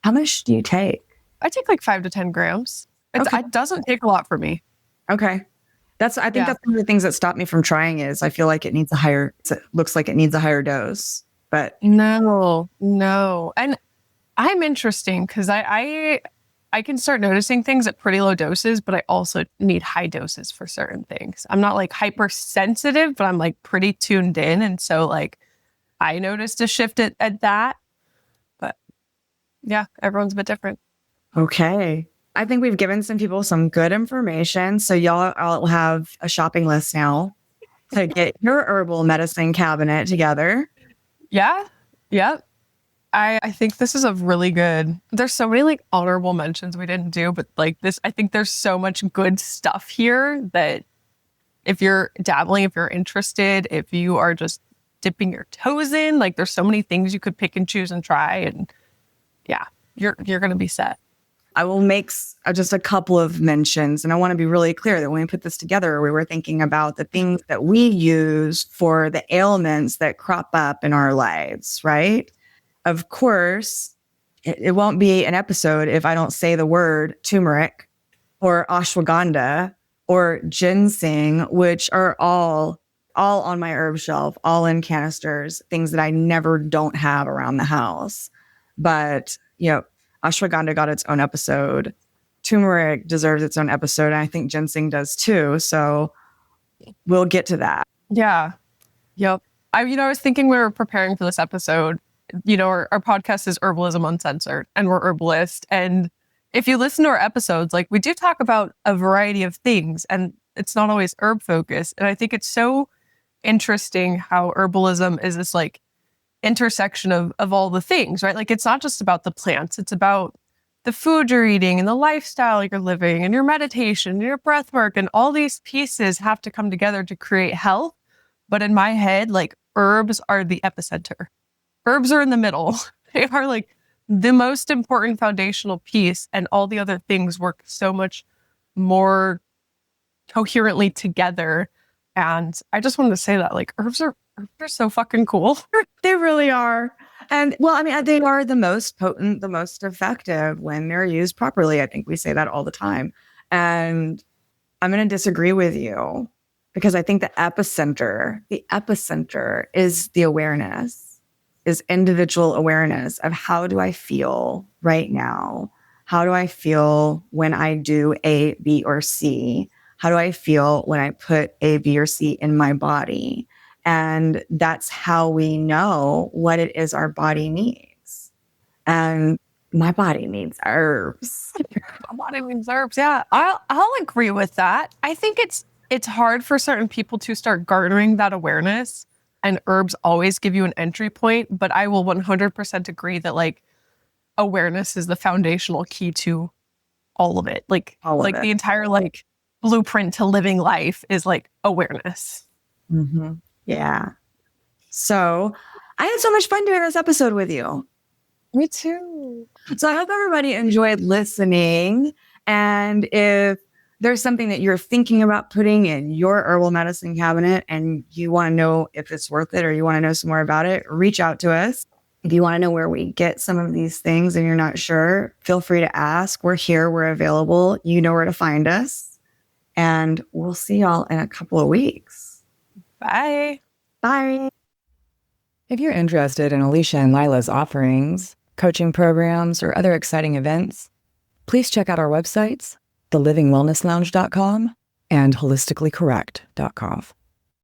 How much do you take? I take like 5 to 10 grams. It doesn't take a lot for me. Okay. I think that's one of the things that stopped me from trying is I feel like it looks like it needs a higher dose, but no. And I'm interesting because I can start noticing things at pretty low doses, but I also need high doses for certain things. I'm not like hypersensitive, but I'm like pretty tuned in. And so like I noticed a shift at that. But yeah, everyone's a bit different. Okay. I think we've given some people some good information. So y'all all have a shopping list now to get your herbal medicine cabinet together. Yeah. Yep. I think this is a really good, there's so many like honorable mentions we didn't do, but like this, I think there's so much good stuff here that if you're dabbling, if you're interested, if you are just dipping your toes in, like there's so many things you could pick and choose and try. And yeah, you're going to be set. I will make just a couple of mentions. And I want to be really clear that when we put this together, we were thinking about the things that we use for the ailments that crop up in our lives, right? Of course, it won't be an episode if I don't say the word turmeric or ashwagandha or ginseng, which are all on my herb shelf, all in canisters, things that I never don't have around the house. But, ashwagandha got its own episode. Turmeric deserves its own episode. And I think ginseng does too. So we'll get to that. Yeah. Yep. I was thinking we were preparing for this episode. Our podcast is Herbalism Uncensored and we're herbalists. And if you listen to our episodes, like we do talk about a variety of things and it's not always herb focused. And I think it's so interesting how herbalism is this like intersection of all the things, right? Like it's not just about the plants. It's about the food you're eating and the lifestyle you're living and your meditation and your breath work. And all these pieces have to come together to create health. But in my head, like herbs are the epicenter. Herbs are in the middle. They are like the most important foundational piece, and all the other things work so much more coherently together. And I just wanted to say that like herbs are so fucking cool. They really are. And they are the most potent, the most effective when they're used properly. I think we say that all the time. And I'm going to disagree with you because I think the epicenter is the awareness. Is individual awareness of how do I feel right now? How do I feel when I do A, B, or C? How do I feel when I put A, B, or C in my body? And that's how we know what it is our body needs. And my body needs herbs. My body needs herbs. Yeah, I'll agree with that. I think it's hard for certain people to start garnering that awareness. And herbs always give you an entry point, but I will 100% agree that like awareness is the foundational key to all of it. Like the entire like blueprint to living life is like awareness. Mm-hmm. Yeah. So I had so much fun doing this episode with you. Me too. So I hope everybody enjoyed listening. And if there's something that you're thinking about putting in your herbal medicine cabinet and you want to know if it's worth it or you want to know some more about it, reach out to us. If you want to know where we get some of these things and you're not sure, feel free to ask. We're here. We're available. You know where to find us. And we'll see y'all in a couple of weeks. Bye. Bye. If you're interested in Alicia and Lila's offerings, coaching programs, or other exciting events, please check out our websites, thelivingwellnesslounge.com and holisticallycorrect.com.